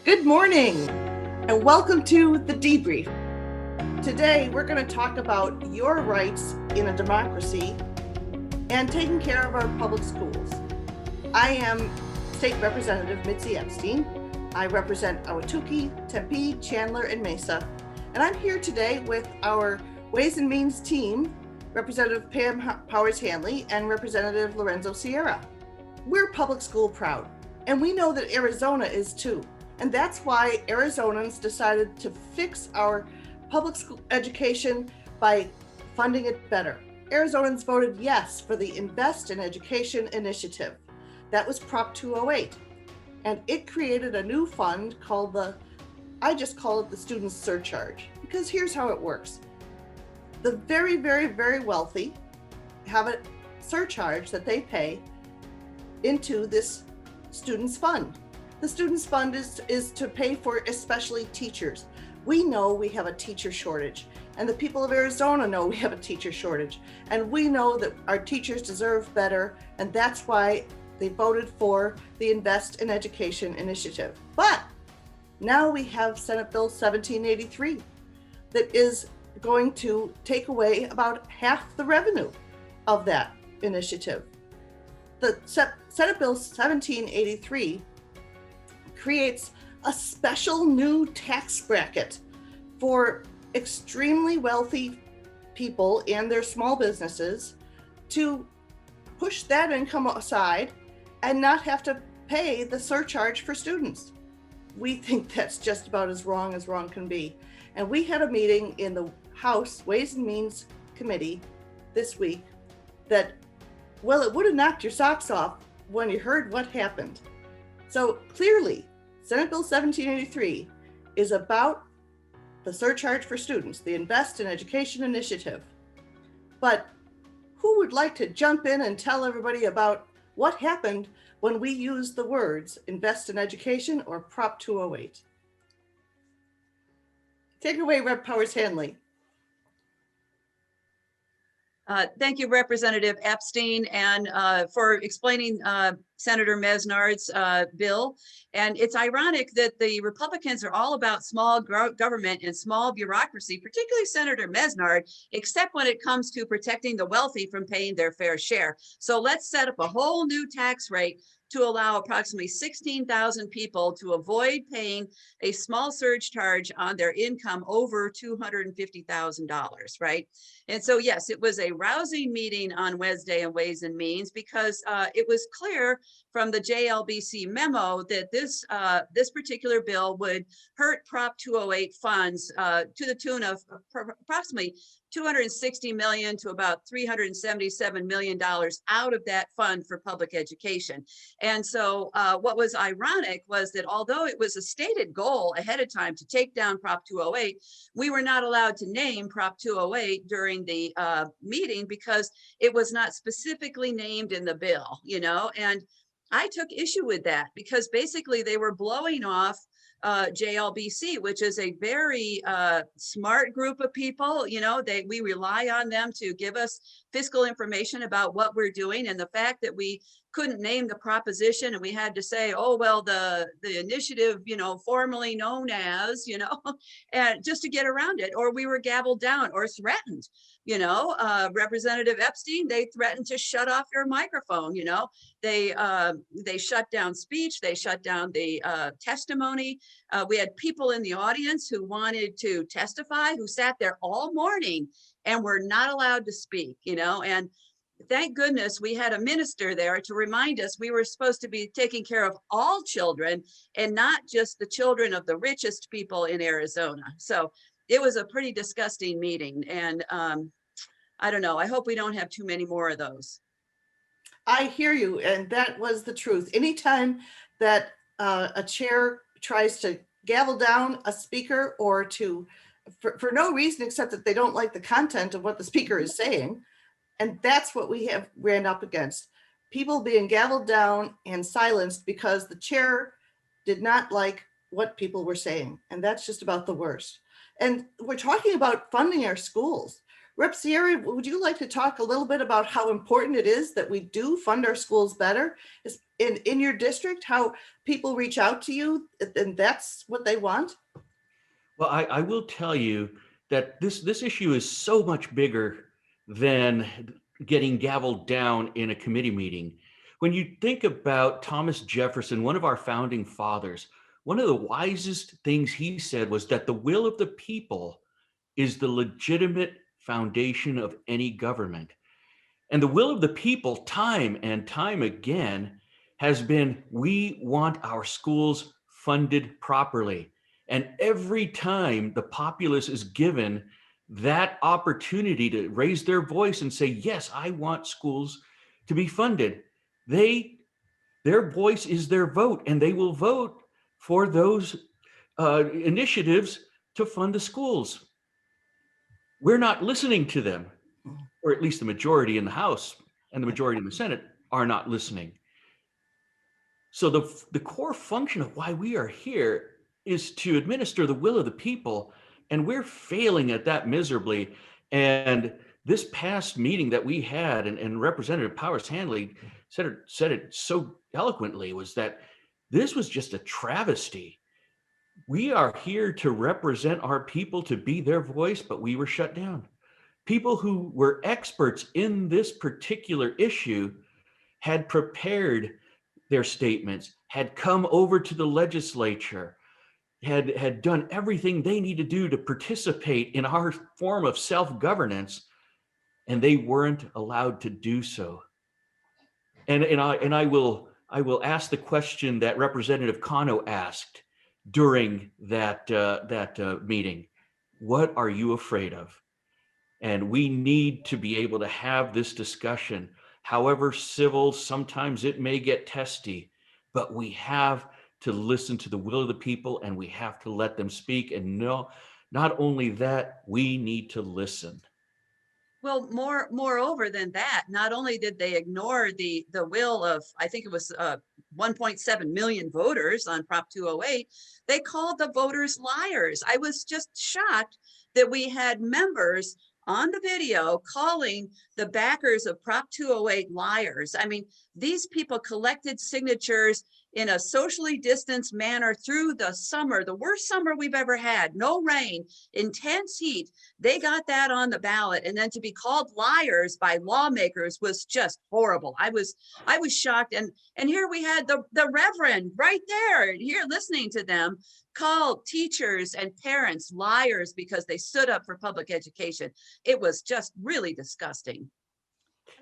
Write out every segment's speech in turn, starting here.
Good morning and welcome to the debrief. Today we're going to talk about your rights in a democracy and taking care of our public schools. I am State Representative Mitzi Epstein. I represent Ahwatukee, Tempe, Chandler, and Mesa. And I'm here today with our Ways and Means team, Representative Pam Powers-Hannley and Representative Lorenzo Sierra. We're public school proud, and we know that Arizona is too. And that's why Arizonans decided to fix our public school education by funding it better. Arizonans voted yes for the Invest in Education initiative. That was Prop 208. And it created a new fund called I just call it the Student Surcharge, because here's how it works. The very, very, very wealthy have a surcharge that they pay into this students fund. The students fund is to pay for especially teachers. We know we have a teacher shortage, and the people of Arizona know we have a teacher shortage, and we know that our teachers deserve better, and that's why they voted for the Invest in Education initiative. But now we have Senate Bill 1783 that is going to take away about half the revenue of that initiative. The Senate Bill 1783 creates a special new tax bracket for extremely wealthy people and their small businesses to push that income aside and not have to pay the surcharge for students. We think that's just about as wrong can be. And we had a meeting in the House Ways and Means Committee this week that, well, it would have knocked your socks off when you heard what happened. So clearly, Senate Bill 1783 is about the surcharge for students, the Invest in Education initiative. But who would like to jump in and tell everybody about what happened when we used the words Invest in Education or Prop 208? Take it away, Rep. Powers-Hannley. Thank you, Representative Epstein, and for explaining Senator Mesnard's bill. And it's ironic that the Republicans are all about small government and small bureaucracy, particularly Senator Mesnard, except when it comes to protecting the wealthy from paying their fair share. So let's set up a whole new tax rate to allow approximately 16,000 people to avoid paying a small surge charge on their income over $250,000, right? And so, yes, it was a rousing meeting on Wednesday in Ways and Means because it was clear from the JLBC memo that this particular bill would hurt Prop 208 funds to the tune of approximately $260 million to about $377 million out of that fund for public education. And so what was ironic was that although it was a stated goal ahead of time to take down Prop 208, we were not allowed to name Prop 208 during the meeting because it was not specifically named in the bill, and I took issue with that because basically they were blowing off JLBC, which is a very smart group of people. We rely on them to give us fiscal information about what we're doing, and the fact that we couldn't name the proposition and we had to say, oh, well, the initiative, formerly known as, and just to get around it, or we were gavelled down or threatened. Representative Epstein, they threatened to shut off your microphone. They shut down speech, they shut down the testimony. We had people in the audience who wanted to testify, who sat there all morning and were not allowed to speak, and thank goodness we had a minister there to remind us we were supposed to be taking care of all children and not just the children of the richest people in Arizona. So it was a pretty disgusting meeting. And I don't know, I hope we don't have too many more of those. I hear you, and that was the truth. Anytime that a chair tries to gavel down a speaker or for no reason except that they don't like the content of what the speaker is saying, and that's what we have ran up against. People being gavelled down and silenced because the chair did not like what people were saying. And that's just about the worst. And we're talking about funding our schools. Rep. Sierra, would you like to talk a little bit about how important it is that we do fund our schools better, in your district, how people reach out to you and that's what they want? Well, I will tell you that this issue is so much bigger than getting gavelled down in a committee meeting. When you think about Thomas Jefferson, one of our founding fathers, one of the wisest things he said was that the will of the people is the legitimate foundation of any government. And the will of the people, time and time again, has been we want our schools funded properly. And every time the populace is given that opportunity to raise their voice and say, yes, I want schools to be funded, their voice is their vote, and they will vote for those initiatives to fund the schools. We're not listening to them, or at least the majority in the House and the majority in the Senate are not listening. So the core function of why we are here is to administer the will of the people, and we're failing at that miserably. And this past meeting that we had, and Representative Powers Hannley said it so eloquently, was that this was just a travesty. We are here to represent our people, to be their voice, but we were shut down. People who were experts in this particular issue had prepared their statements, had come over to the legislature, had done everything they need to do to participate in our form of self-governance, and they weren't allowed to do so. And I will ask the question that Representative Cano asked during that meeting. What are you afraid of? And we need to be able to have this discussion. However civil, sometimes it may get testy, but we have to listen to the will of the people, and we have to let them speak. And no, not only that, we need to listen. Well, moreover than that, not only did they ignore the will of, I think it was 1.7 million voters on Prop 208, they called the voters liars. I was just shocked that we had members on the video calling the backers of Prop 208 liars. I mean, these people collected signatures in a socially distanced manner through the summer, the worst summer we've ever had, no rain, intense heat. They got that on the ballot, and then to be called liars by lawmakers was just horrible. I was shocked. And here we had the Reverend right there, here listening to them call teachers and parents liars because they stood up for public education. It was just really disgusting.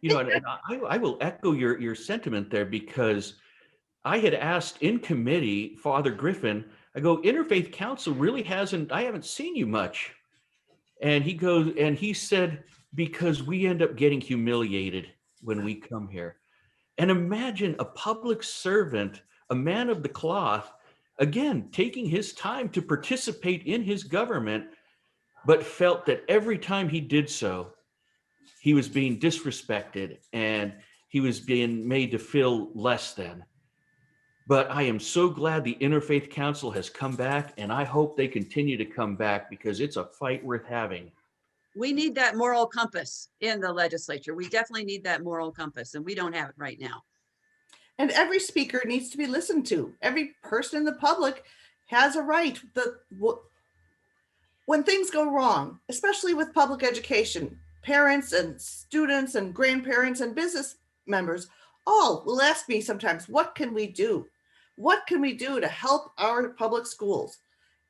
You know, and I will echo your sentiment there, because I had asked in committee, Father Griffin, I go, Interfaith Council really I haven't seen you much. And he said, because we end up getting humiliated when we come here. And imagine a public servant, a man of the cloth, again, taking his time to participate in his government, but felt that every time he did so, he was being disrespected and he was being made to feel less than. But I am so glad the Interfaith Council has come back, and I hope they continue to come back, because it's a fight worth having. We need that moral compass in the legislature. We definitely need that moral compass, and we don't have it right now. And every speaker needs to be listened to. Every person in the public has a right. When things go wrong, especially with public education, parents and students and grandparents and business members all will ask me sometimes, what can we do? What can we do to help our public schools?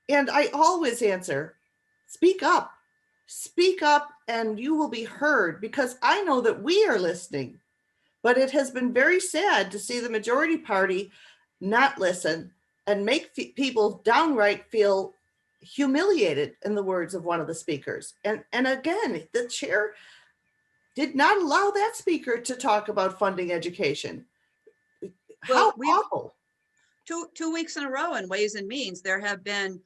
And I always answer, speak up. Speak up and you will be heard, because I know that we are listening. But it has been very sad to see the majority party not listen and make people downright feel humiliated, in the words of one of the speakers. And again, the chair did not allow that speaker to talk about funding education. How awful. Two weeks in a row in Ways and Means, there have been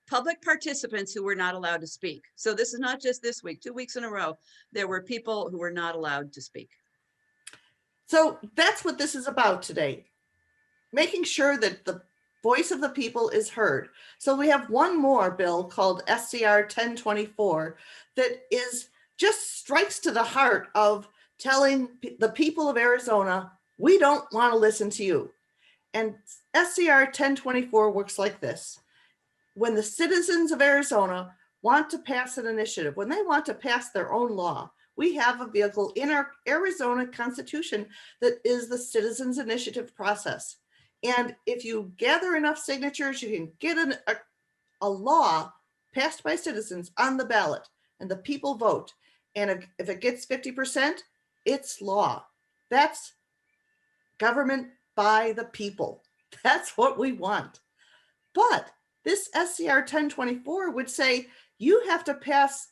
public participants who were not allowed to speak. So this is not just this week, 2 weeks in a row, there were people who were not allowed to speak. So that's what this is about today, making sure that the voice of the people is heard. So we have one more bill called SCR 1024 that just strikes to the heart of telling the people of Arizona We don't want to listen to you. And SCR 1024 works like this. When the citizens of Arizona want to pass an initiative, when they want to pass their own law, we have a vehicle in our Arizona Constitution that is the citizens initiative process. And if you gather enough signatures, you can get a law passed by citizens on the ballot, and the people vote. And if it gets 50%, it's law. That's government by the people. That's what we want. But this SCR 1024 would say you have to pass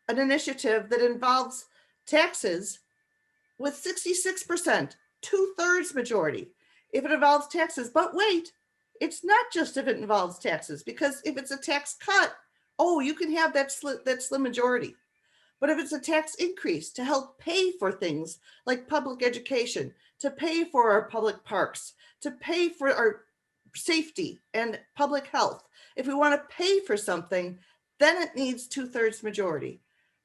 an initiative that involves taxes with 66%, 2/3 majority. If it involves taxes, but wait, it's not just if it involves taxes, because if it's a tax cut, oh, you can have that slim majority. But if it's a tax increase to help pay for things like public education, to pay for our public parks, to pay for our safety and public health, if we want to pay for something, then it needs 2/3 majority.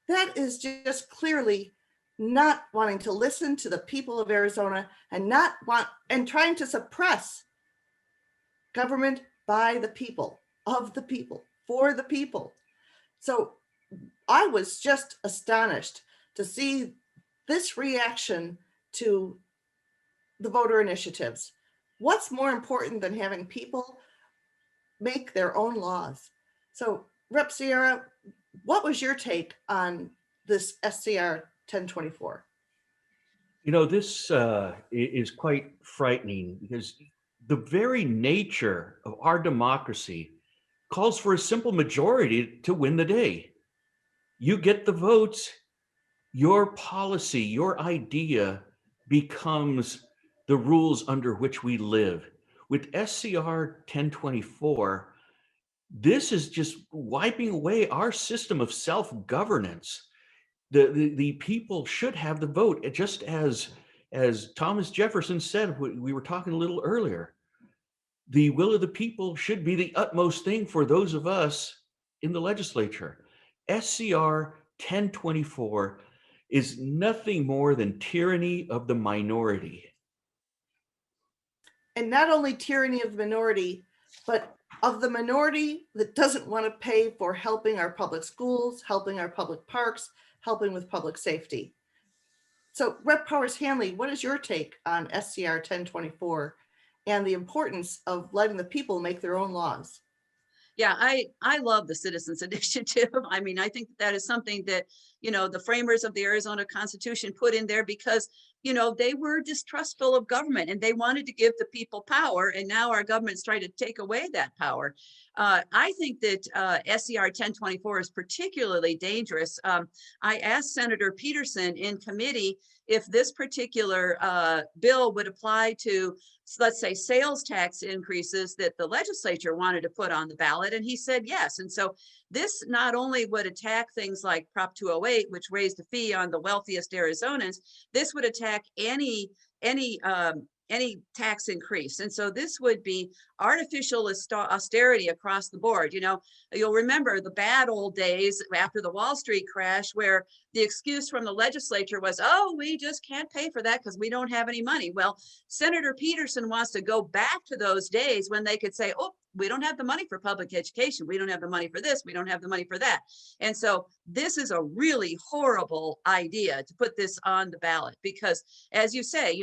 That is just clearly not wanting to listen to the people of Arizona and trying to suppress government by the people, of the people, for the people. So I was just astonished to see this reaction to the voter initiatives. What's more important than having people make their own laws? So, Rep. Sierra, what was your take on this SCR 1024? This is quite frightening because the very nature of our democracy calls for a simple majority to win the day. You get the votes, your policy, your idea becomes the rules under which we live. With SCR 1024, this is just wiping away our system of self-governance. The people should have the vote, just as Thomas Jefferson said. We were talking a little earlier. The will of the people should be the utmost thing for those of us in the legislature. SCR 1024 is nothing more than tyranny of the minority. And not only tyranny of the minority, but of the minority that doesn't want to pay for helping our public schools, helping our public parks, helping with public safety. So Rep. Powers Hannley, what is your take on SCR 1024 and the importance of letting the people make their own laws? Yeah, I love the citizens initiative. I mean, I think that is something that, the framers of the Arizona Constitution put in there because, they were distrustful of government and they wanted to give the people power. And now our government's trying to take away that power. I think that SCR 1024 is particularly dangerous. I asked Senator Peterson in committee if this particular bill would apply to, let's say, sales tax increases that the legislature wanted to put on the ballot. And he said yes. And so this not only would attack things like Prop 208, which raised a fee on the wealthiest Arizonans, this would attack any tax increase. And so this would be artificial austerity across the board. You'll remember the bad old days after the Wall Street crash, where the excuse from the legislature was, oh, we just can't pay for that because we don't have any money. Well, Senator Peterson wants to go back to those days when they could say, oh, we don't have the money for public education. We don't have the money for this. We don't have the money for that. And so this is a really horrible idea to put this on the ballot because, as you say,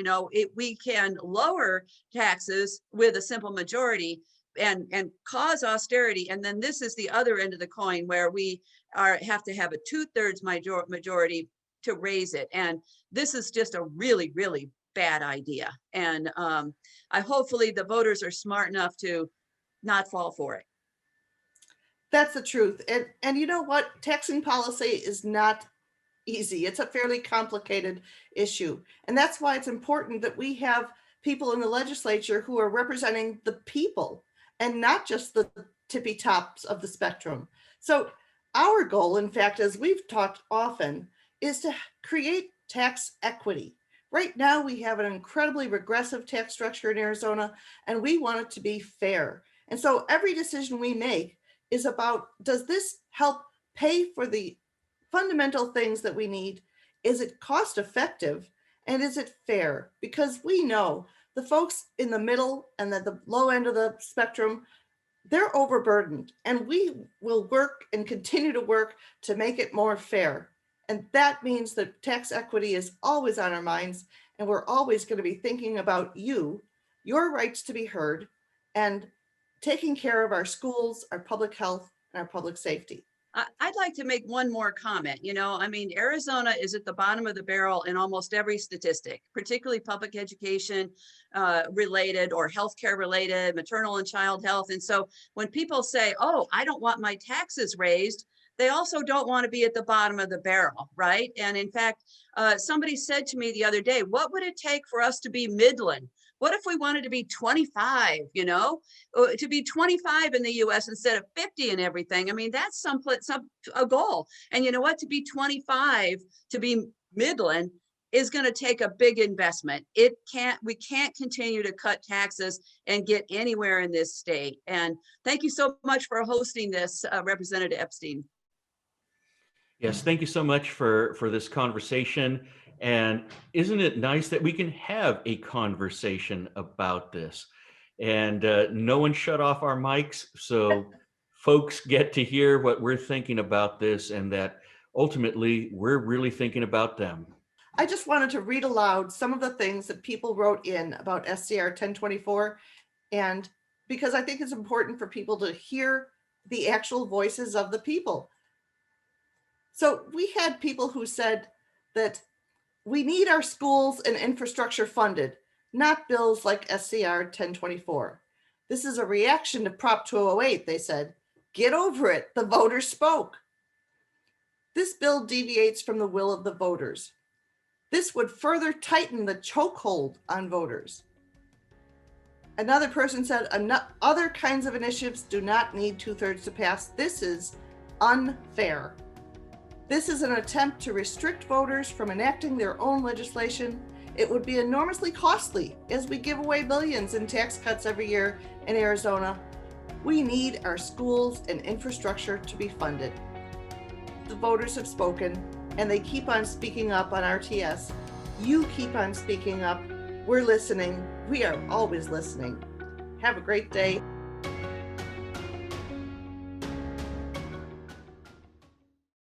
we can lower taxes with a simple majority and cause austerity. And then this is the other end of the coin where we have to have a 2/3 majority to raise it. And this is just a really, really bad idea. And hopefully the voters are smart enough to not fall for it. That's the truth. And you know what? Taxing policy is not easy. It's a fairly complicated issue. And that's why it's important that we have people in the legislature who are representing the people and not just the tippy tops of the spectrum. So our goal, in fact, as we've talked often, is to create tax equity. Right now, we have an incredibly regressive tax structure in Arizona, and we want it to be fair. And so every decision we make is about, does this help pay for the fundamental things that we need? Is it cost effective? And is it fair? Because we know the folks in the middle and at the low end of the spectrum, they're overburdened, and we will work and continue to work to make it more fair. And that means that tax equity is always on our minds, and we're always going to be thinking about you, your rights to be heard, and taking care of our schools, our public health, and our public safety. I'd like to make one more comment. I mean, Arizona is at the bottom of the barrel in almost every statistic, particularly public education related or healthcare related, maternal and child health. And so when people say, oh, I don't want my taxes raised, they also don't want to be at the bottom of the barrel, right? And in fact, somebody said to me the other day, what would it take for us to be Midland? What if we wanted to be 25, to be 25 in the US instead of 50 and everything? I mean, that's a goal. And you know what? To be 25, to be Midland is going to take a big investment. We can't continue to cut taxes and get anywhere in this state. And thank you so much for hosting this, Representative Epstein. Yes, thank you so much for this conversation. And isn't it nice that we can have a conversation about this? And no one shut off our mics, so folks get to hear what we're thinking about this, and that ultimately we're really thinking about them. I just wanted to read aloud some of the things that people wrote in about SCR 1024, and because I think it's important for people to hear the actual voices of the people. So we had people who said that we need our schools and infrastructure funded, not bills like SCR 1024. This is a reaction to Prop 208, they said. Get over it, the voters spoke. This bill deviates from the will of the voters. This would further tighten the chokehold on voters. Another person said, other kinds of initiatives do not need 2/3 to pass. This is unfair. This is an attempt to restrict voters from enacting their own legislation. It would be enormously costly as we give away billions in tax cuts every year in Arizona. We need our schools and infrastructure to be funded. The voters have spoken, and they keep on speaking up on RTS. You keep on speaking up. We're listening. We are always listening. Have a great day.